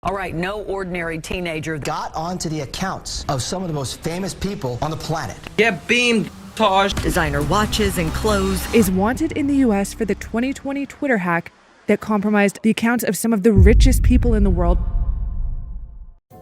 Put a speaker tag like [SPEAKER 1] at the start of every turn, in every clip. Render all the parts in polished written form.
[SPEAKER 1] All right, no ordinary teenager
[SPEAKER 2] got onto the accounts of some of the most famous people on the planet.
[SPEAKER 3] Get beamed, Tosh.
[SPEAKER 1] Designer watches and clothes.
[SPEAKER 4] Is wanted in the U.S. for the 2020 Twitter hack that compromised the accounts of some of the richest people in the world.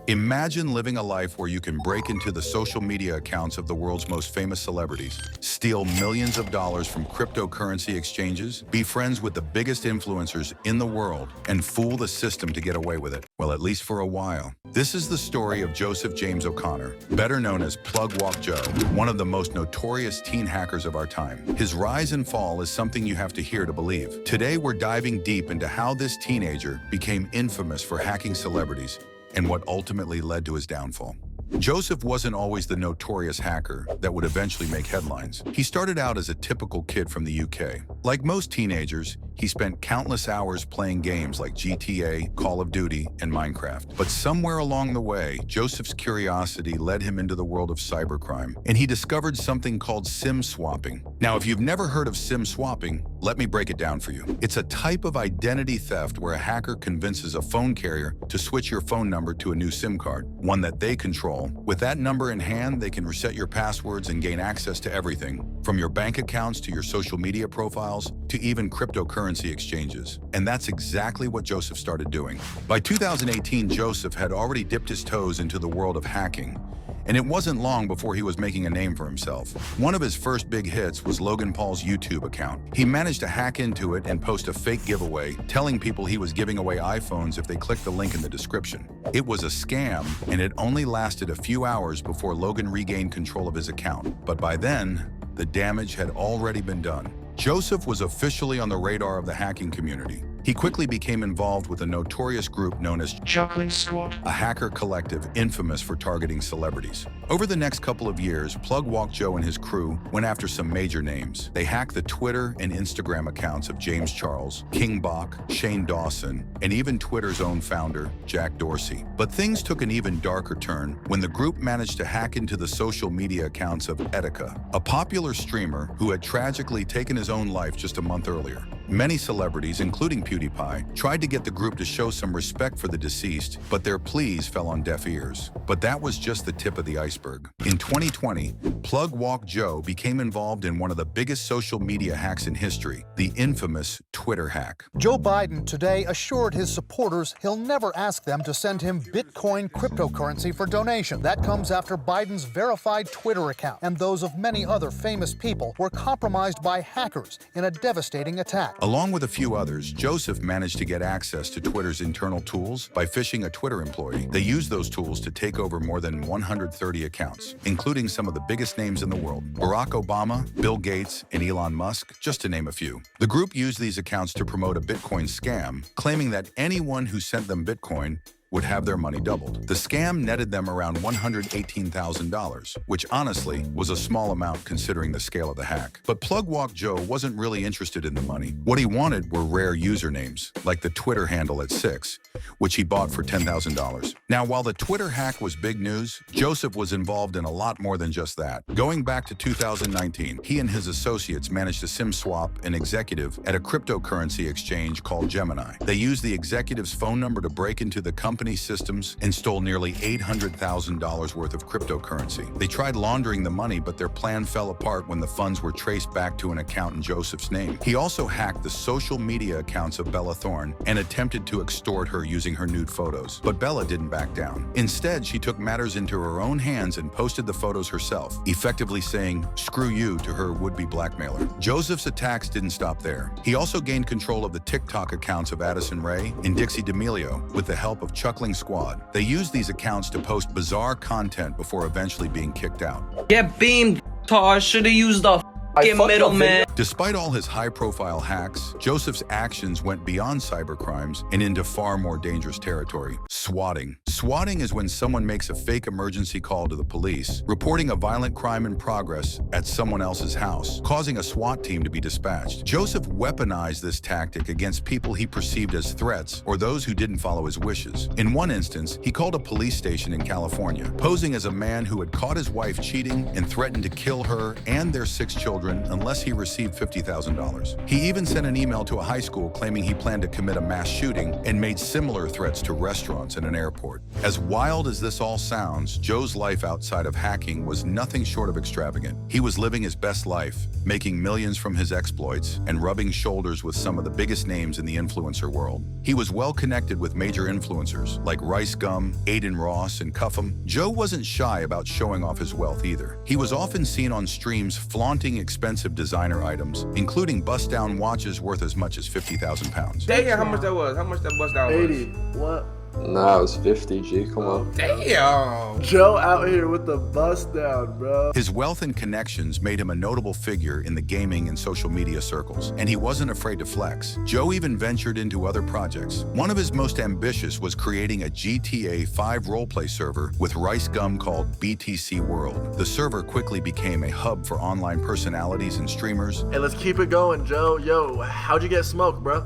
[SPEAKER 5] Imagine living a life where you can break into the social media accounts of the world's most famous celebrities, steal millions of dollars from cryptocurrency exchanges, be friends with the biggest influencers in the world, and fool the system to get away with it. Well, at least for a while. This is the story of Joseph James O'Connor, better known as PlugWalkJoe, one of the most notorious teen hackers of our time. His rise and fall is something you have to hear to believe. Today, we're diving deep into how this teenager became infamous for hacking celebrities and what ultimately led to his downfall. Joseph wasn't always the notorious hacker that would eventually make headlines. He started out as a typical kid from the UK. Like most teenagers, he spent countless hours playing games like GTA, Call of Duty, and Minecraft. But somewhere along the way, Joseph's curiosity led him into the world of cybercrime, and he discovered something called SIM swapping. Now, if you've never heard of SIM swapping, let me break it down for you. It's a type of identity theft where a hacker convinces a phone carrier to switch your phone number to a new SIM card, one that they control. With that number in hand, they can reset your passwords and gain access to everything, from your bank accounts to your social media profiles to even cryptocurrency exchanges. And that's exactly what Joseph started doing. By 2018, Joseph had already dipped his toes into the world of hacking, and it wasn't long before he was making a name for himself. One of his first big hits was Logan Paul's YouTube account. He managed to hack into it and post a fake giveaway, telling people he was giving away iPhones if they clicked the link in the description. It was a scam, and it only lasted a few hours before Logan regained control of his account. But by then, the damage had already been done. Joseph was officially on the radar of the hacking community. He quickly became involved with a notorious group known as
[SPEAKER 6] Chuckling Squad,
[SPEAKER 5] a hacker collective infamous for targeting celebrities. Over the next couple of years, PlugWalkJoe and his crew went after some major names. They hacked the Twitter and Instagram accounts of James Charles, King Bach, Shane Dawson, and even Twitter's own founder, Jack Dorsey. But things took an even darker turn when the group managed to hack into the social media accounts of Etika, a popular streamer who had tragically taken his own life just a month earlier. Many celebrities, including PewDiePie, tried to get the group to show some respect for the deceased, but their pleas fell on deaf ears. But that was just the tip of the iceberg. In 2020, PlugWalkJoe became involved in one of the biggest social media hacks in history, the infamous Twitter hack.
[SPEAKER 7] Joe Biden today assured his supporters he'll never ask them to send him Bitcoin cryptocurrency for donation. That comes after Biden's verified Twitter account and those of many other famous people were compromised by hackers in a devastating attack.
[SPEAKER 5] Along with a few others, Joseph managed to get access to Twitter's internal tools by phishing a Twitter employee. They used those tools to take over more than 130 accounts, including some of the biggest names in the world: Barack Obama, Bill Gates, and Elon Musk, just to name a few. The group used these accounts to promote a Bitcoin scam, claiming that anyone who sent them Bitcoin would have their money doubled. The scam netted them around $118,000, which honestly was a small amount considering the scale of the hack. But PlugWalkJoe wasn't really interested in the money. What he wanted were rare usernames, like the Twitter handle @6, which he bought for $10,000. Now, while the Twitter hack was big news, Joseph was involved in a lot more than just that. Going back to 2019, he and his associates managed to SIM swap an executive at a cryptocurrency exchange called Gemini. They used the executive's phone number to break into the company systems and stole nearly $800,000 worth of cryptocurrency. They tried laundering the money, but their plan fell apart when the funds were traced back to an account in Joseph's name. He also hacked the social media accounts of Bella Thorne and attempted to extort her using her nude photos. But Bella didn't back down. Instead, she took matters into her own hands and posted the photos herself, effectively saying, "Screw you" to her would-be blackmailer. Joseph's attacks didn't stop there. He also gained control of the TikTok accounts of Addison Rae and Dixie D'Amelio with the help of Chuckling Squad. They used these accounts to post bizarre content before eventually being kicked out.
[SPEAKER 3] Get beamed, Tosh. Should've used the middleman.
[SPEAKER 5] Despite all his high-profile hacks, Joseph's actions went beyond cybercrimes and into far more dangerous territory: swatting. Swatting is when someone makes a fake emergency call to the police, reporting a violent crime in progress at someone else's house, causing a SWAT team to be dispatched. Joseph weaponized this tactic against people he perceived as threats or those who didn't follow his wishes. In one instance, he called a police station in California, posing as a man who had caught his wife cheating and threatened to kill her and their 6 children unless he received $50,000. He even sent an email to a high school claiming he planned to commit a mass shooting and made similar threats to restaurants and an airport. As wild as this all sounds, Joe's life outside of hacking was nothing short of extravagant. He was living his best life, making millions from his exploits and rubbing shoulders with some of the biggest names in the influencer world. He was well connected with major influencers like ricegum, Aiden Ross, and Cuffham. Joe wasn't shy about showing off his wealth either. He was often seen on streams flaunting expensive designer items, including bust-down watches worth as much as 50,000 pounds.
[SPEAKER 6] Damn, how much that was? How much that bust down was?
[SPEAKER 8] 80. What?
[SPEAKER 9] Nah, it was 50, G, come on.
[SPEAKER 6] Damn!
[SPEAKER 8] Joe out here with the bust down, bro.
[SPEAKER 5] His wealth and connections made him a notable figure in the gaming and social media circles, and he wasn't afraid to flex. Joe even ventured into other projects. One of his most ambitious was creating a GTA 5 roleplay server with ricegum called BTC World. The server quickly became a hub for online personalities and streamers.
[SPEAKER 8] Hey, let's keep it going, Joe. Yo, how'd you get smoked, bro?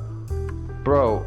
[SPEAKER 10] Bro,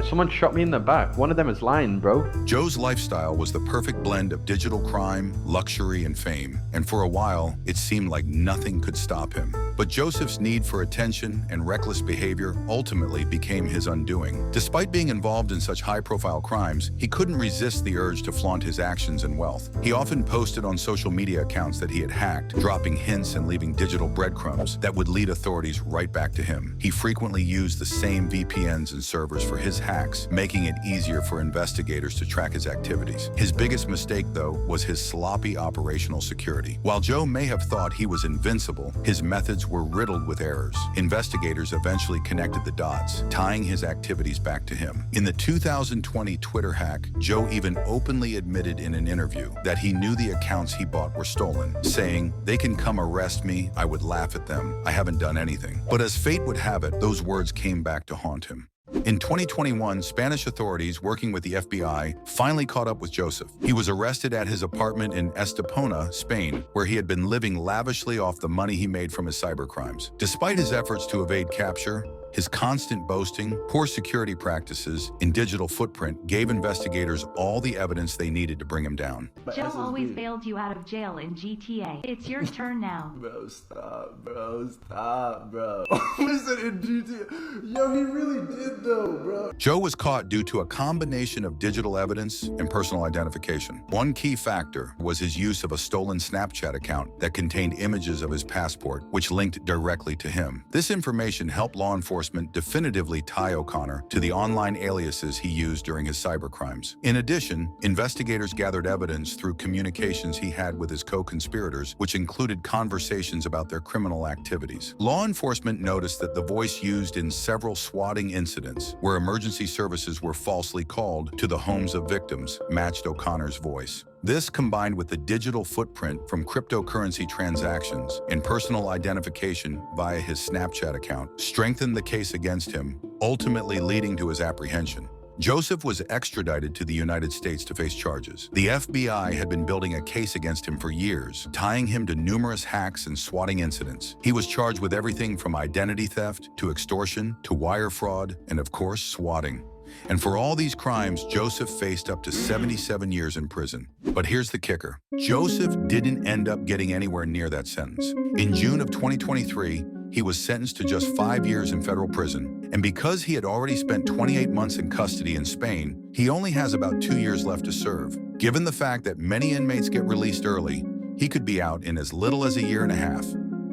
[SPEAKER 10] someone shot me in the back. One of them is lying, bro.
[SPEAKER 5] Joe's lifestyle was the perfect blend of digital crime, luxury, and fame. And for a while, it seemed like nothing could stop him. But Joseph's need for attention and reckless behavior ultimately became his undoing. Despite being involved in such high-profile crimes, he couldn't resist the urge to flaunt his actions and wealth. He often posted on social media accounts that he had hacked, dropping hints and leaving digital breadcrumbs that would lead authorities right back to him. He frequently used the same VPNs and servers for his hacks, making it easier for investigators to track his activities. His biggest mistake, though, was his sloppy operational security. While Joe may have thought he was invincible, his methods were riddled with errors. Investigators eventually connected the dots, tying his activities back to him. In the 2020 Twitter hack, Joe even openly admitted in an interview that he knew the accounts he bought were stolen, saying, "They can come arrest me, I would laugh at them, I haven't done anything." But as fate would have it, those words came back to haunt him. In 2021, Spanish authorities working with the FBI finally caught up with Joseph. He was arrested at his apartment in Estepona, Spain, where he had been living lavishly off the money he made from his cybercrimes. Despite his efforts to evade capture, his constant boasting, poor security practices, and digital footprint gave investigators all the evidence they needed to bring him down.
[SPEAKER 11] Joe always bailed you out of jail in GTA. It's your turn now.
[SPEAKER 8] Bro, stop, bro. Stop, bro. Listen, in GTA. Yo, he really did though, bro.
[SPEAKER 5] Joe was caught due to a combination of digital evidence and personal identification. One key factor was his use of a stolen Snapchat account that contained images of his passport, which linked directly to him. This information helped law enforcement definitively tie O'Connor to the online aliases he used during his cybercrimes. In addition, investigators gathered evidence through communications he had with his co-conspirators, which included conversations about their criminal activities. Law enforcement noticed that the voice used in several swatting incidents, where emergency services were falsely called to the homes of victims, matched O'Connor's voice. This, combined with the digital footprint from cryptocurrency transactions and personal identification via his Snapchat account, strengthened the case against him, ultimately leading to his apprehension. Joseph was extradited to the United States to face charges. The FBI had been building a case against him for years, tying him to numerous hacks and swatting incidents. He was charged with everything from identity theft to extortion to wire fraud and, of course, swatting. And for all these crimes, Joseph faced up to 77 years in prison. But here's the kicker. Joseph didn't end up getting anywhere near that sentence. In June of 2023, he was sentenced to just 5 years in federal prison. And because he had already spent 28 months in custody in Spain, he only has about 2 years left to serve. Given the fact that many inmates get released early, he could be out in as little as a year and a half.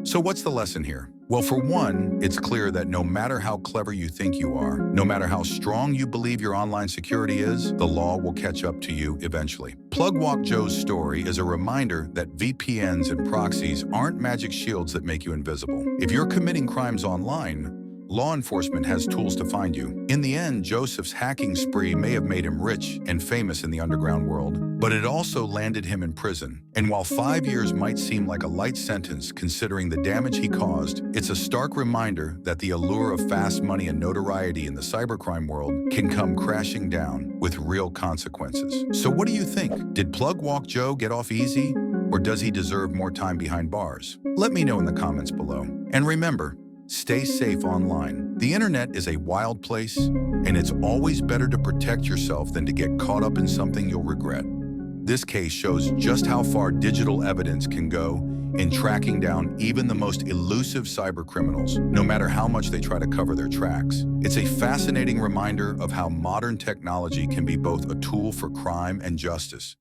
[SPEAKER 5] So what's the lesson here? Well, for one, it's clear that no matter how clever you think you are, no matter how strong you believe your online security is, the law will catch up to you eventually. PlugWalkJoe's story is a reminder that VPNs and proxies aren't magic shields that make you invisible. If you're committing crimes online, law enforcement has tools to find you. In the end, Joseph's hacking spree may have made him rich and famous in the underground world, but it also landed him in prison. And while 5 years might seem like a light sentence considering the damage he caused, it's a stark reminder that the allure of fast money and notoriety in the cybercrime world can come crashing down with real consequences. So what do you think? Did PlugWalkJoe get off easy, or does he deserve more time behind bars? Let me know in the comments below. And remember, stay safe online. The internet is a wild place, and it's always better to protect yourself than to get caught up in something you'll regret. This case shows just how far digital evidence can go in tracking down even the most elusive cybercriminals, no matter how much they try to cover their tracks. It's a fascinating reminder of how modern technology can be both a tool for crime and justice,